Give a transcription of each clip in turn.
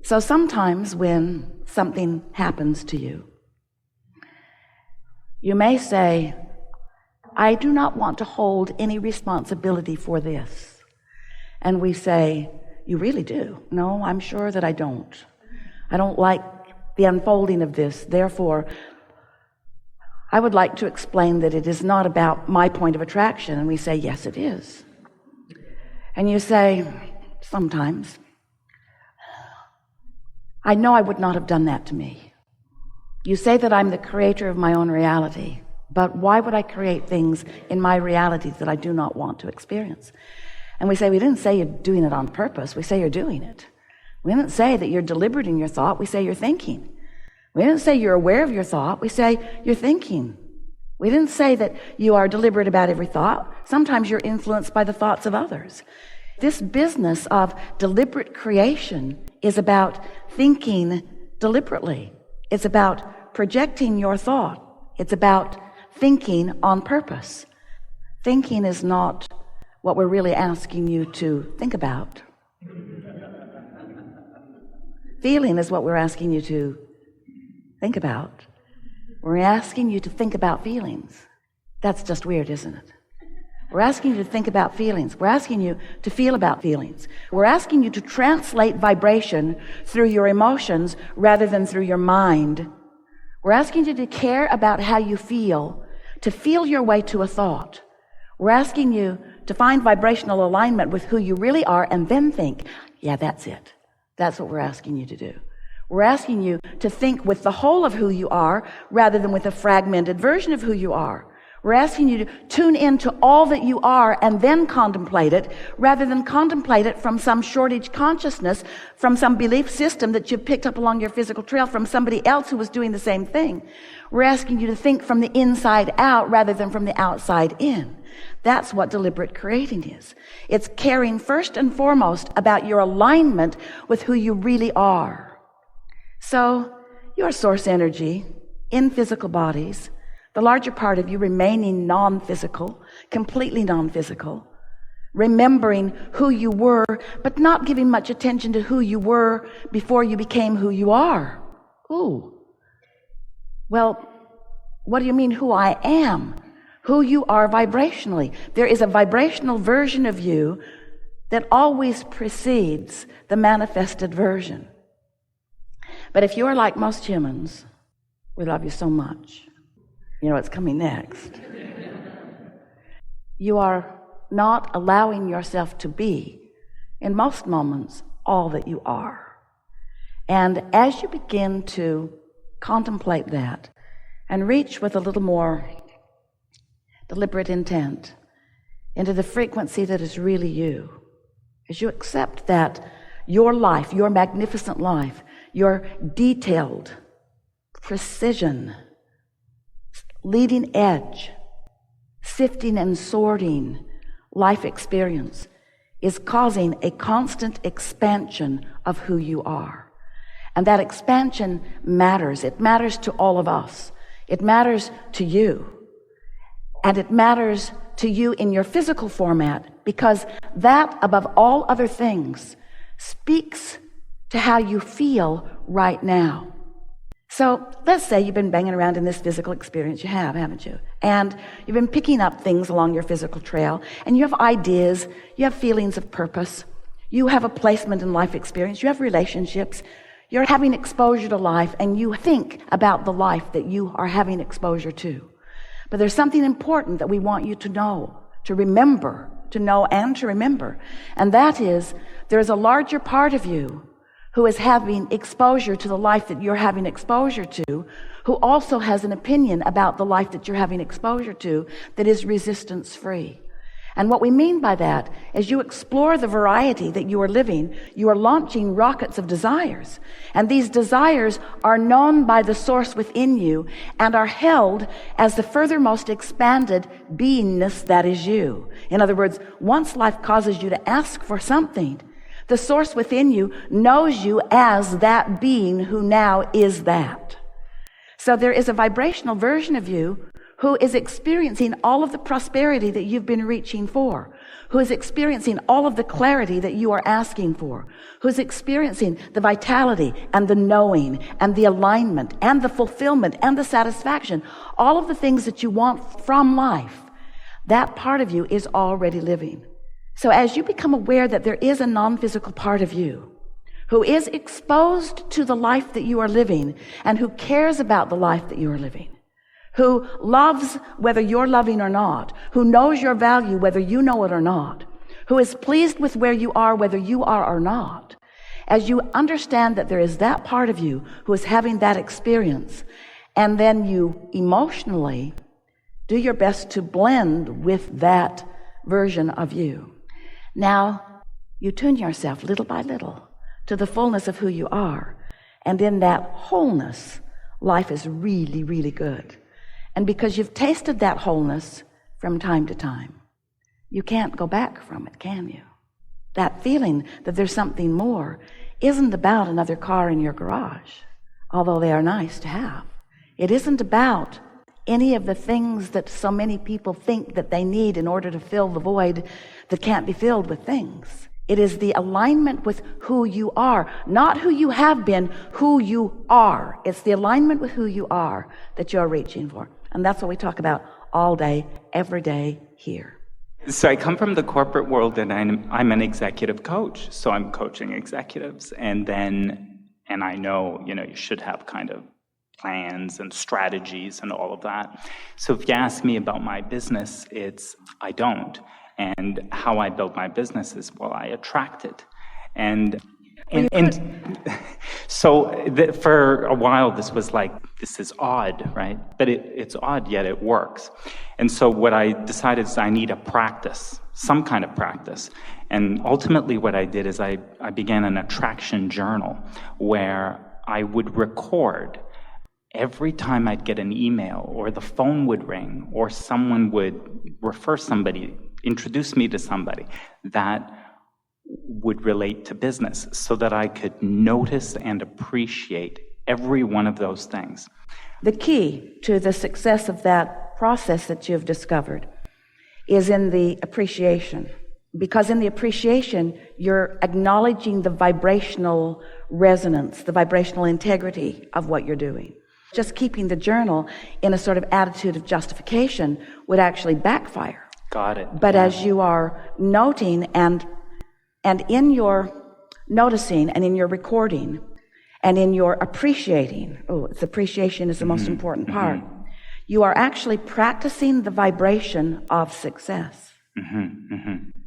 So sometimes when something happens to you, you may say, I do not want to hold any responsibility for this. And we say, you really do? No, I'm sure that I don't. I don't like the unfolding of this. Therefore, I would like to explain that it is not about my point of attraction. And we say, yes, it is. And you say, sometimes, I know I would not have done that to me. You say that I'm the creator of my own reality, but why would I create things in my reality that I do not want to experience? And we say, we didn't say you're doing it on purpose. We say you're doing it. We didn't say that you're deliberate in your thought. We say you're thinking. We didn't say you're aware of your thought. We say you're thinking. We didn't say that you are deliberate about every thought. Sometimes you're influenced by the thoughts of others. This business of deliberate creation is about thinking deliberately. It's about projecting your thought. It's about thinking on purpose. Thinking is not what we're really asking you to think about. Feeling is what we're asking you to think about. We're asking you to think about feelings. That's just weird, isn't it? We're asking you to think about feelings. We're asking you to feel about feelings. We're asking you to translate vibration through your emotions rather than through your mind. We're asking you to care about how you feel, to feel your way to a thought. We're asking you to find vibrational alignment with who you really are and then think, yeah, that's it. That's what we're asking you to do. We're asking you to think with the whole of who you are rather than with a fragmented version of who you are. We're asking you to tune into all that you are and then contemplate it rather than contemplate it from some shortage consciousness, from some belief system that you've picked up along your physical trail from somebody else who was doing the same thing. We're asking you to think from the inside out rather than from the outside in. That's what deliberate creating is. It's caring first and foremost about your alignment with who you really are. So, your source energy in physical bodies, the larger part of you remaining non-physical, completely non-physical, remembering who you were, but not giving much attention to who you were before you became who you are. Ooh. Well, what do you mean who I am? Who you are vibrationally. There is a vibrational version of you that always precedes the manifested version. But if you are like most humans, we love you so much. You know what's coming next. You are not allowing yourself to be, in most moments, all that you are. And as you begin to contemplate that and reach with a little more deliberate intent into the frequency that is really you, as you accept that your life, your magnificent life, your detailed precision, leading edge, sifting and sorting life experience is causing a constant expansion of who you are. And that expansion matters. It matters to all of us. It matters to you. And it matters to you in your physical format because that, above all other things, speaks to how you feel right now. So let's say you've been banging around in this physical experience. You have, haven't you? And you've been picking up things along your physical trail, and you have ideas, you have feelings of purpose, you have a placement in life experience, you have relationships, you're having exposure to life, and you think about the life that you are having exposure to. But there's something important that we want you to know, to remember, to know and to remember. And that is, there's a larger part of you who is having exposure to the life that you're having exposure to, who also has an opinion about the life that you're having exposure to that is resistance-free. And what we mean by that, as you explore the variety that you are living, you are launching rockets of desires. And these desires are known by the source within you and are held as the furthermost expanded beingness that is you. In other words, once life causes you to ask for something, the source within you knows you as that being who now is that. So there is a vibrational version of you who is experiencing all of the prosperity that you've been reaching for, who is experiencing all of the clarity that you are asking for, who's experiencing the vitality and the knowing and the alignment and the fulfillment and the satisfaction, all of the things that you want from life, that part of you is already living. So as you become aware that there is a non-physical part of you who is exposed to the life that you are living and who cares about the life that you are living, who loves whether you're loving or not, who knows your value whether you know it or not, who is pleased with where you are whether you are or not, as you understand that there is that part of you who is having that experience, and then you emotionally do your best to blend with that version of you. Now, you tune yourself little by little to the fullness of who you are. And in that wholeness, life is really, really good. And because you've tasted that wholeness from time to time, you can't go back from it, can you? That feeling that there's something more isn't about another car in your garage, although they are nice to have. It isn't about any of the things that so many people think that they need in order to fill the void that can't be filled with things. It is the alignment with who you are, not who you have been, who you are. It's the alignment with who you are that you're reaching for. And that's what we talk about all day, every day here. So I come from the corporate world, and I'm an executive coach. So I'm coaching executives. And I know, you should have kind of plans and strategies and all of that. So if you ask me about my business, I don't. And how I build my business is, I attract it. And so for a while, this was like, this is odd, right? But it's odd, yet it works. And so what I decided is I need a practice, some kind of practice. And ultimately what I did is I began an attraction journal where I would record every time I'd get an email or the phone would ring or someone would refer somebody, introduce me to somebody that would relate to business, so that I could notice and appreciate every one of those things. The key to the success of that process that you've discovered is in the appreciation. Because in the appreciation, you're acknowledging the vibrational resonance, the vibrational integrity of what you're doing. Just keeping the journal in a sort of attitude of justification would actually backfire. Got it. But as you are noting and in your noticing and in your recording and in your appreciating, appreciation is the most important part, you are actually practicing the vibration of success.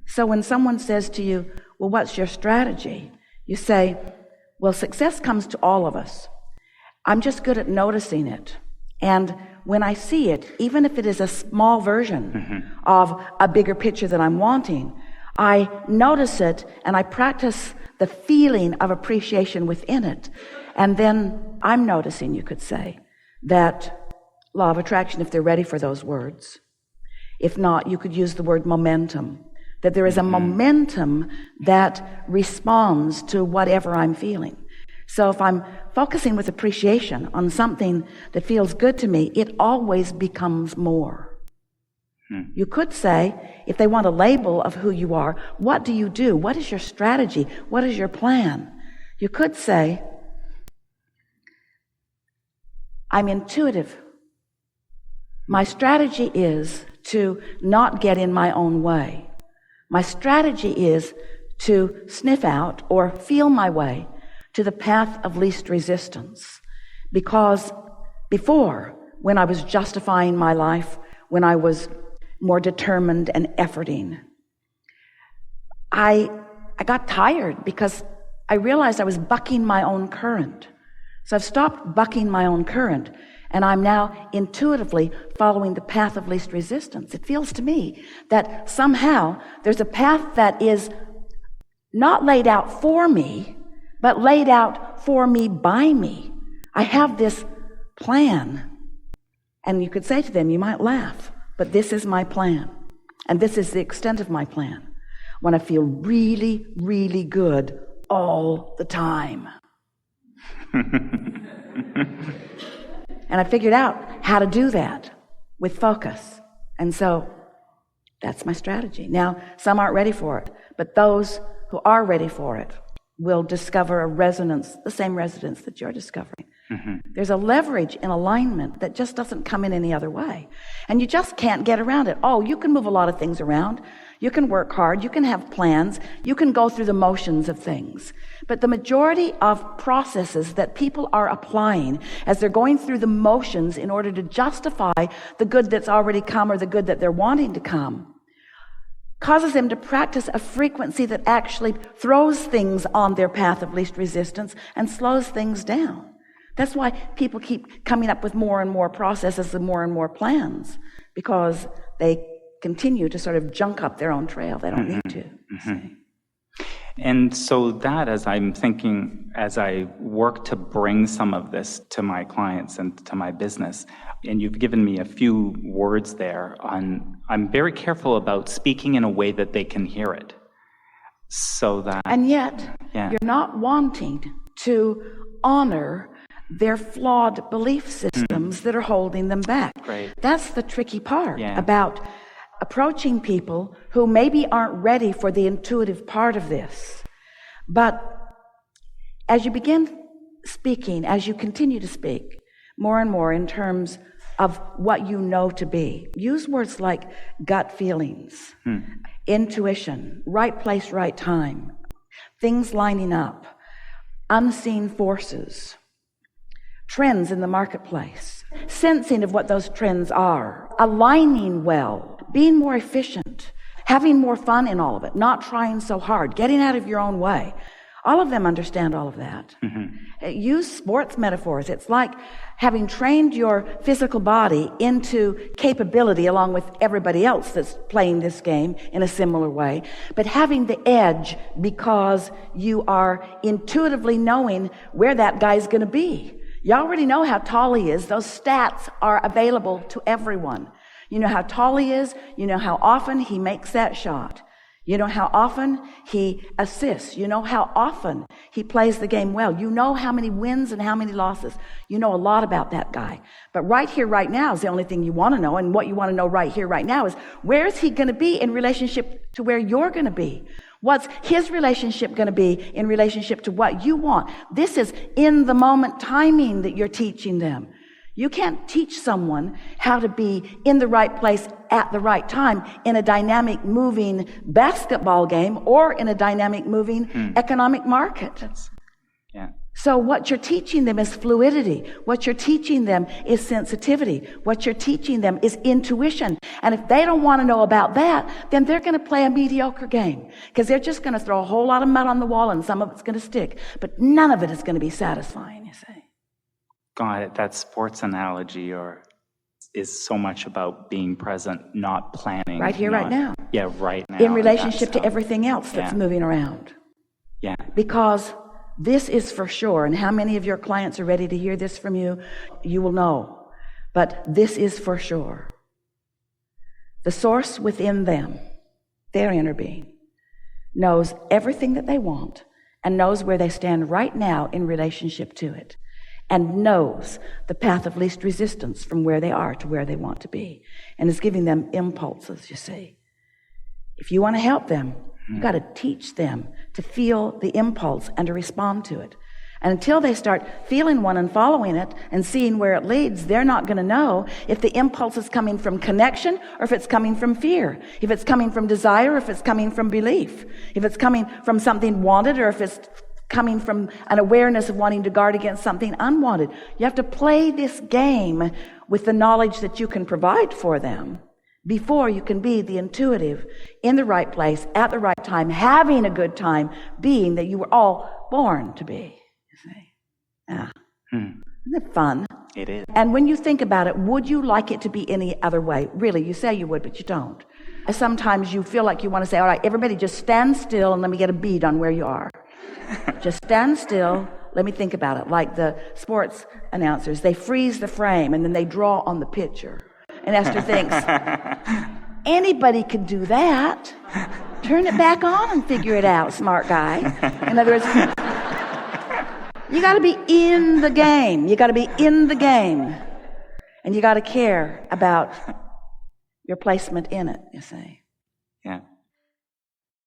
So when someone says to you, well, what's your strategy? You say, well, success comes to all of us. I'm just good at noticing it. And when I see it, even if it is a small version of a bigger picture that I'm wanting, I notice it and I practice the feeling of appreciation within it. And then I'm noticing, you could say, that law of attraction, if they're ready for those words. If not, you could use the word momentum, that there is a momentum that responds to whatever I'm feeling. So if I'm focusing with appreciation on something that feels good to me, it always becomes more. You could say, if they want a label of who you are, what do you do? What is your strategy? What is your plan? You could say, I'm intuitive. My strategy is to not get in my own way. My strategy is to sniff out or feel my way to the path of least resistance. Because before, when I was justifying my life, when I was more determined and efforting, I got tired because I realized I was bucking my own current. So I've stopped bucking my own current, and I'm now intuitively following the path of least resistance. It feels to me that somehow there's a path that is not laid out for me, but laid out for me by me. I have this plan. And you could say to them, you might laugh, but this is my plan. And this is the extent of my plan. When I feel really, really good all the time. And I figured out how to do that. with focus. And so that's my strategy. Now, some aren't ready for it, but those who are ready for it will discover a resonance, the same resonance that you're discovering. Mm-hmm. There's a leverage in alignment that just doesn't come in any other way. And you just can't get around it. Oh, you can move a lot of things around. You can work hard. You can have plans. You can go through the motions of things. But the majority of processes that people are applying as they're going through the motions in order to justify the good that's already come or the good that they're wanting to come causes them to practice a frequency that actually throws things on their path of least resistance and slows things down. That's why people keep coming up with more and more processes and more plans, because they continue to sort of junk up their own trail. They don't need to. Mm-hmm. And so that, as I'm thinking, as I work to bring some of this to my clients and to my business, and you've given me a few words there on, I'm very careful about speaking in a way that they can hear it. So that... And yet, you're not wanting to honor their flawed belief systems that are holding them back. Right. That's the tricky part about approaching people who maybe aren't ready for the intuitive part of this. But as you begin speaking, as you continue to speak more and more in terms of what you know to be, use words like gut feelings, intuition, right place, right time, things lining up, unseen forces, trends in the marketplace, sensing of what those trends are, aligning well, being more efficient, having more fun in all of it, not trying so hard, getting out of your own way. All of them understand all of that. Mm-hmm. Use sports metaphors. It's like having trained your physical body into capability along with everybody else that's playing this game in a similar way, but having the edge because you are intuitively knowing where that guy's going to be. You already know how tall he is. Those stats are available to everyone. You know how tall he is. You know how often he makes that shot. You know how often he assists. You know how often he plays the game well. You know how many wins and how many losses. You know a lot about that guy. But right here, right now is the only thing you want to know. And what you want to know right here, right now is where is he going to be in relationship to where you're going to be? What's his relationship going to be in relationship to what you want? This is in the moment timing that you're teaching them. You can't teach someone how to be in the right place at the right time in a dynamic moving basketball game or in a dynamic moving economic market. So what you're teaching them is fluidity. What you're teaching them is sensitivity. What you're teaching them is intuition. And if they don't want to know about that, then they're going to play a mediocre game because they're just going to throw a whole lot of mud on the wall and some of it's going to stick. But none of it is going to be satisfying, you see. Got it. That sports analogy is so much about being present, not planning. Right here, right now. Yeah, right now. In relationship to everything else that's moving around. Yeah. Because this is for sure, and how many of your clients are ready to hear this from you, you will know. But this is for sure. The source within them, their inner being, knows everything that they want and knows where they stand right now in relationship to it, and knows the path of least resistance from where they are to where they want to be, and is giving them impulses, you see. If you want to help them, you've got to teach them to feel the impulse and to respond to it. And until they start feeling one and following it and seeing where it leads, they're not going to know if the impulse is coming from connection or if it's coming from fear, if it's coming from desire or if it's coming from belief, if it's coming from something wanted or if it's coming from an awareness of wanting to guard against something unwanted. You have to play this game with the knowledge that you can provide for them before you can be the intuitive, in the right place, at the right time, having a good time, being that you were all born to be. You see? Yeah. Isn't it fun? It is. And when you think about it, would you like it to be any other way? Really, you say you would, but you don't. Sometimes you feel like you want to say, all right, everybody just stand still and let me get a bead on where you are. Just stand still. Let me think about it. Like the sports announcers, they freeze the frame and then they draw on the picture. And Esther thinks, anybody could do that. Turn it back on and figure it out, smart guy. In other words, you got to be in the game. You got to be in the game. And you got to care about your placement in it, you see. Yeah.